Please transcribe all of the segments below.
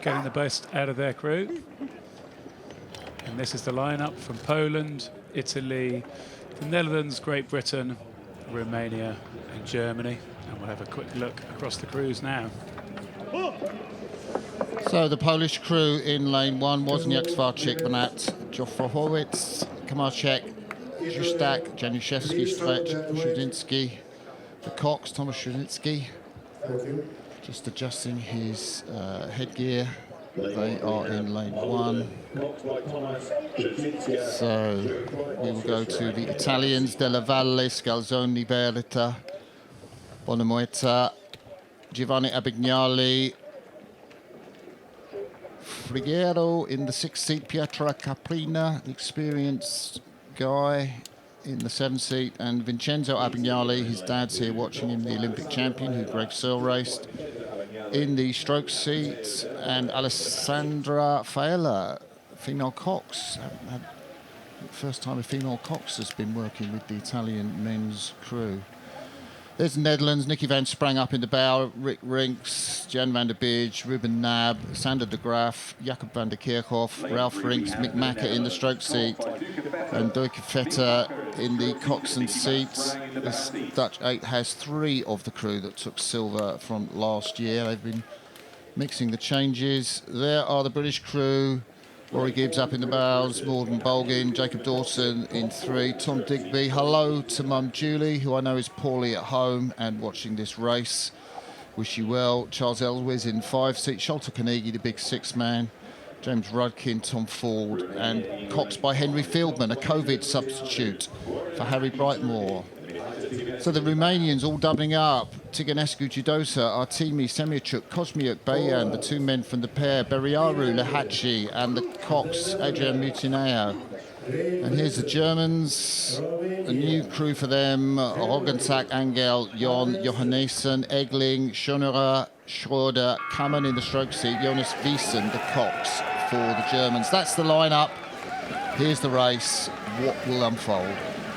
getting the best out of their crew. And this is the lineup from Poland, Italy, the Netherlands, Great Britain, Romania and Germany. And we'll have a quick look across the crews now. So the Polish crew in lane 1, Wozniak, Svarczyk, Banat, Jofrohowicz, Kamarczyk, Justak, Januszewski, Stretch, Szudyński, the Cox, Thomas Szudyński, just adjusting his headgear. They are in lane 1. So we will go to the Italians, Della Valle, Scalzoni, Berta, Bonamoeta, Giovanni Abignali, Frigero in the 6th seat, Pietra Caprina, the experienced guy in the 7th seat, and Vincenzo Abignali, his dad's here watching him, the Olympic champion who Greg Searle raced, in the stroke seat, and Alessandra Faella, female cox. First time a female cox has been working with the Italian men's crew. There's the Netherlands, Nicky van Sprang up in the bow, Rick Rinks, Jan van der Bidge, Ruben Nab, Sander de Graaf, Jacob van der Kerkhoff, Ralph Rinks, Mick Macker in the stroke seat, and Doike Vetter in the coxswain seat. This Dutch 8 has 3 of the crew that took silver from last year. They've been mixing the changes. There are the British crew. Rory Gibbs up in the bows, Morgan Bolgin, Jacob Dawson in 3, Tom Digby. Hello to Mum Julie, who I know is poorly at home and watching this race. Wish you well. Charles Elwes in 5 seat, Sholto Carnegie, the big 6-man, James Rudkin, Tom Ford, and Cox by Henry Fieldman, a COVID substitute for Harry Brightmore. So the Romanians all doubling up. Tiganescu Judosa, Artemi Semiachuk, Kosmiuk Bayan, the 2 men from the pair, Beriaru Lahachi, and the Cox, Adrian Mutineo. And here's the Germans, a new crew for them, Roggensack, Angel, Jon, Johannesson, Egling, Schonerer, Schroeder, Kamen in the stroke seat, Jonas Wiesen, the Cox for the Germans. That's the lineup. Here's the race. What will unfold?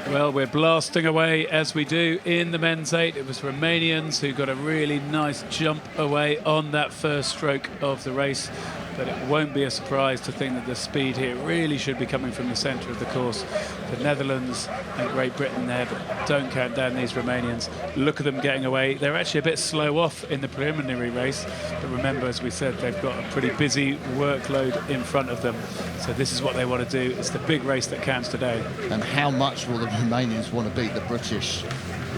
Well, we're blasting away as we do in the men's 8. It was Romanians who got a really nice jump away on that first stroke of the race. But it won't be a surprise to think that the speed here really should be coming from the centre of the course. The Netherlands and Great Britain there, but don't count down these Romanians. Look at them getting away. They're actually a bit slow off in the preliminary race. But remember, as we said, they've got a pretty busy workload in front of them. So this is what they want to do. It's the big race that counts today. And how much will the Romanians want to beat the British?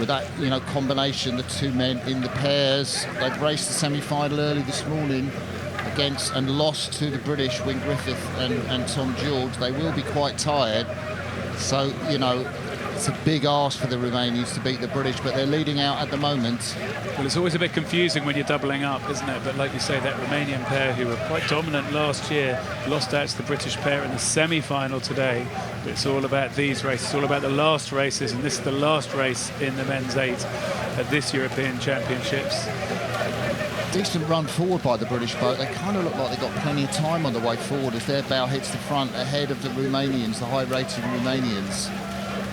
With that, combination, the 2 men in the pairs. They'd raced the semi-final early this morning against and lost to the British, Wyn Griffith and Tom George. They will be quite tired. So, it's a big ask for the Romanians to beat the British, but they're leading out at the moment. Well, it's always a bit confusing when you're doubling up, isn't it? But like you say, that Romanian pair who were quite dominant last year lost out to the British pair in the semi-final today. But it's all about these races, it's all about the last races, and this is the last race in the men's 8 at this European Championships. Decent run forward by the British boat. They kind of look like they've got plenty of time on the way forward as their bow hits the front ahead of the Romanians, the high-rated Romanians.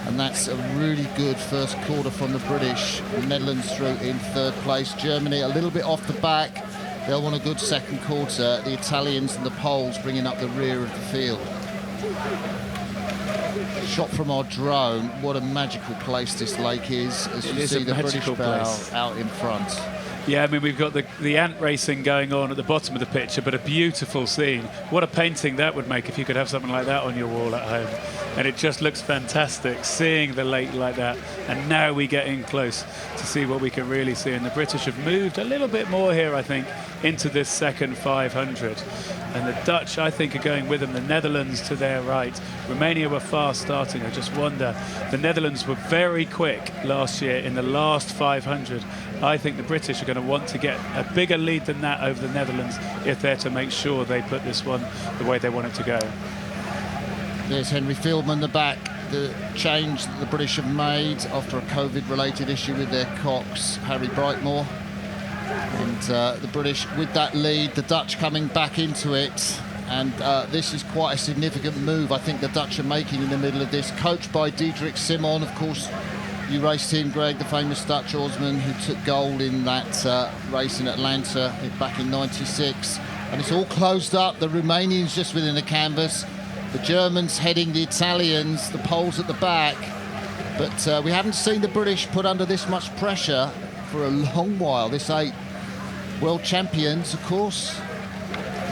And that's a really good first quarter from the British. The Netherlands through in 3rd place. Germany a little bit off the back. They'll want a good second quarter. The Italians and the Poles bringing up the rear of the field. Shot from our drone. What a magical place this lake is, as you see the British bow out in front. Yeah, I mean, we've got the ant racing going on at the bottom of the picture, but a beautiful scene. What a painting that would make if you could have something like that on your wall at home. And it just looks fantastic, seeing the lake like that. And now we get in close to see what we can really see. And the British have moved a little bit more here, I think, into this second 500. And the Dutch, I think, are going with them. The Netherlands to their right. Romania were fast starting. I just wonder. The Netherlands were very quick last year in the last 500. I think the British are going to want to get a bigger lead than that over the Netherlands if they're to make sure they put this one the way they want it to go. There's Henry Fieldman, the back, the change that the British have made after a COVID-related issue with their Cox, Harry Brightmore. And the British with that lead, the Dutch coming back into it. And this is quite a significant move I think the Dutch are making in the middle of this. Coached by Diederik Simon, of course. You raced him, Greg, the famous Dutch oarsman who took gold in that race in Atlanta back in '96. And it's all closed up. The Romanians just within the canvas. The Germans heading the Italians, the Poles at the back. But we haven't seen the British put under this much pressure for a long while. This 8 world champions, of course.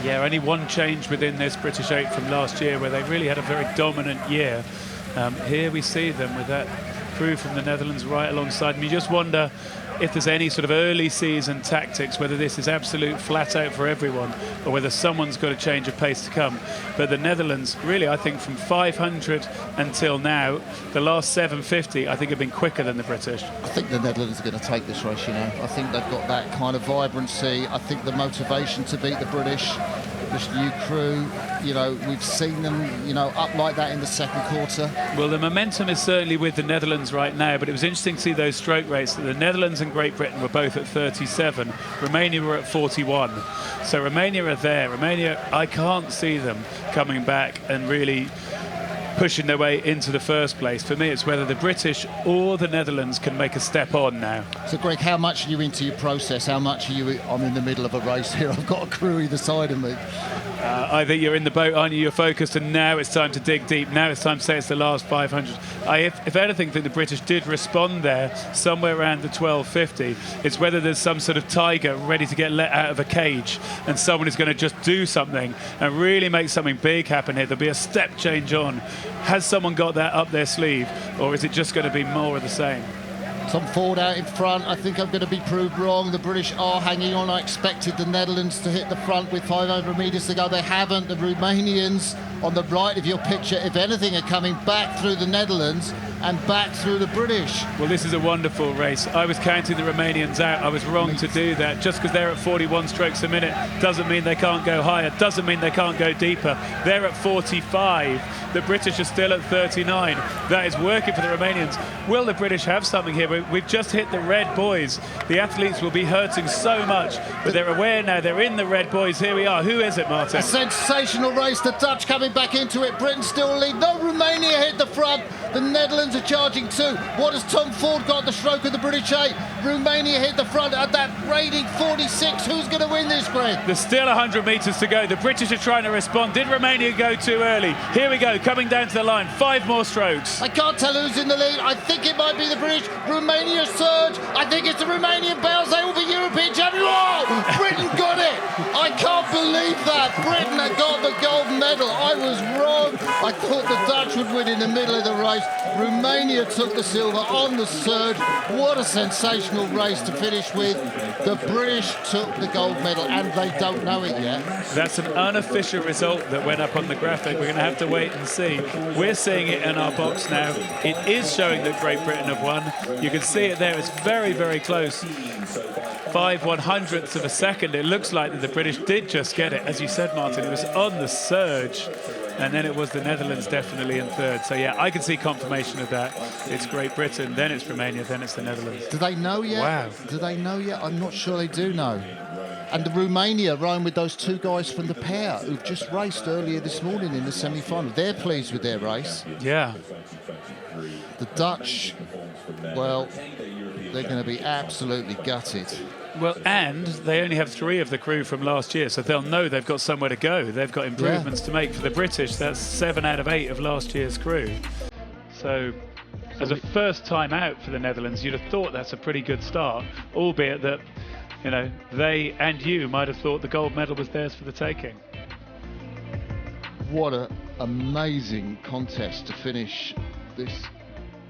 Yeah, only one change within this British 8 from last year, where they really had a very dominant year. Here we see them with that crew from the Netherlands right alongside them. You just wonder if there's any sort of early season tactics, whether this is absolute flat out for everyone or whether someone's got a change of pace to come. But the Netherlands, really, I think from 500 until now, the last 750, I think have been quicker than the British. I think the Netherlands are going to take this race, you know. I think they've got that kind of vibrancy. I think the motivation to beat the British, this new crew, you know, we've seen them, you know, up like that in the second quarter. Well, the momentum is certainly with the Netherlands right now, but it was interesting to see those stroke rates. The Netherlands and Great Britain were both at 37. Romania were at 41. So Romania are there. Romania, I can't see them coming back and really pushing their way into the first place. For me, it's whether the British or the Netherlands can make a step on now. So, Greg, how much are you into your process? How much are you? I'm in the middle of a race here. I've got a crew either side of me. I think you're in the boat, aren't you? You're focused, and now it's time to dig deep. Now it's time to say it's the last 500. If anything, think the British did respond there somewhere around the 1250. It's whether there's some sort of tiger ready to get let out of a cage and someone is going to just do something and really make something big happen here. There'll be a step change on. Has someone got that up their sleeve, or is it just going to be more of the same? Tom Ford out in front. I think I'm going to be proved wrong. The British are hanging on. I expected the Netherlands to hit the front with 500 metres to go. They haven't. The Romanians on the right of your picture, if anything, are coming back through the Netherlands and back through the British. Well, this is a wonderful race. I was counting the Romanians out. I was wrong to do that. Just because they're at 41 strokes a minute doesn't mean they can't go higher, doesn't mean they can't go deeper. They're at 45. The British are still at 39. That is working for the Romanians. Will the British have something here? We've just hit the red buoys. The athletes will be hurting so much, but they're aware now. They're in the red buoys. Here we are. Who is it, Martin? A sensational race. The Dutch coming back into it. Britain still lead. No, Romania hit the front. The Netherlands are charging too. What has Tom Ford got? The stroke of the British 8. Romania hit the front at that rating 46. Who's going to win this, Greg? There's still 100 metres to go. The British are trying to respond. Did Romania go too early? Here we go, coming down to the line. 5 more strokes. I can't tell who's in the lead. I think it might be the British. Romania surge. I think it's the Romanian Bells. They will be European champions. Oh, Britain got it. I can't believe that. Britain had got the gold medal. I was wrong. I thought the Dutch would win in the middle of the race. Romania took the silver on the surge. What a sensational race to finish with. The British took the gold medal, and they don't know it yet. That's an unofficial result that went up on the graphic. We're going to have to wait and see. We're seeing it in our box now. It is showing that Great Britain have won. You can see it there. It's very, very close. 5/100ths of a second. It looks like that the British did just get it. As you said, Martin, it was on the surge. And then it was the Netherlands definitely in third. So, yeah, I can see confirmation of that. It's Great Britain, then it's Romania, then it's the Netherlands. Do they know yet? Wow. Do they know yet? I'm not sure they do know. And the Romania rowing with those 2 guys from the pair who've just raced earlier this morning in the semi-final. They're pleased with their race. Yeah. The Dutch, well, they're going to be absolutely gutted. Well, and they only have 3 of the crew from last year, so they'll know they've got somewhere to go. They've got improvements to make. For the British, that's 7 out of 8 of last year's crew. So, as a first time out for the Netherlands, you'd have thought that's a pretty good start, albeit that, you know, they and you might have thought the gold medal was theirs for the taking. What an amazing contest to finish this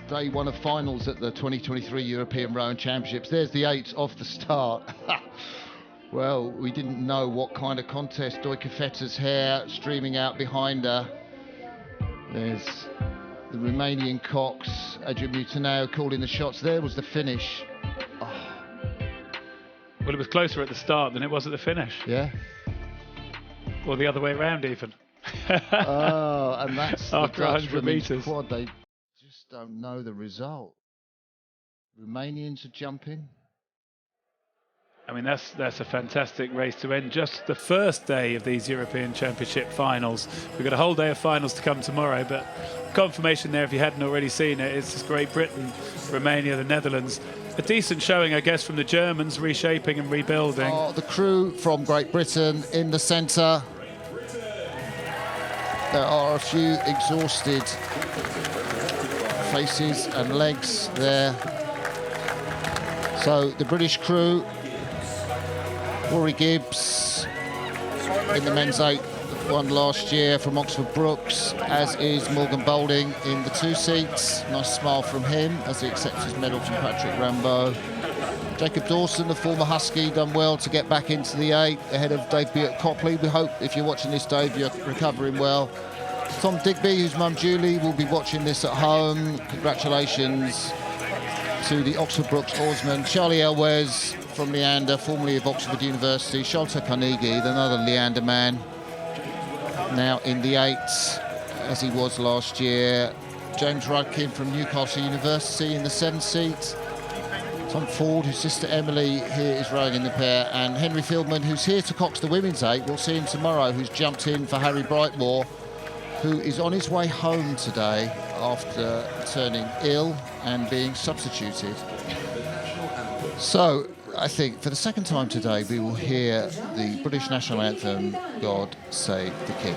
day 1 of finals at the 2023 European Rowing Championships. There's the 8 off the start. Well, we didn't know what kind of contest. Doikafeta's hair streaming out behind her. There's the Romanian Cox, Adrian Mutanao calling the shots. There was the finish. Oh. Well, it was closer at the start than it was at the finish. Yeah. Or the other way around, even. Oh, and that's after 100 metres. Quad. They just don't know the result. Romanians are jumping. I mean, that's a fantastic race to end just the first day of these European Championship finals. We've got a whole day of finals to come tomorrow, but confirmation there, if you hadn't already seen it, it's Great Britain, Romania, the Netherlands. A decent showing, I guess, from the Germans, reshaping and rebuilding. Oh, the crew from Great Britain in the centre. There are a few exhausted faces and legs there. So the British crew, Rory Gibbs in the men's 8, won last year from Oxford Brookes, as is Morgan Boulding in the 2 seats. Nice smile from him as he accepts his medal from Patrick Rambo. Jacob Dawson, the former Husky, done well to get back into the 8 ahead of debut at Copley. We hope, if you're watching this, Dave, you're recovering well. Tom Digby, whose mum Julie will be watching this at home. Congratulations to the Oxford Brookes oarsman. Charlie Elwes from Leander, formerly of Oxford University. Sholto Carnegie, another Leander man, now in the 8, as he was last year. James Rudkin from Newcastle University in the 7 seat. Tom Ford, whose sister Emily here is rowing in the pair, and Henry Fieldman, who's here to cox the women's 8. We'll see him tomorrow, who's jumped in for Harry Brightmore, who is on his way home today after turning ill and being substituted. So I think for the second time today we will hear the British national anthem, God Save the King.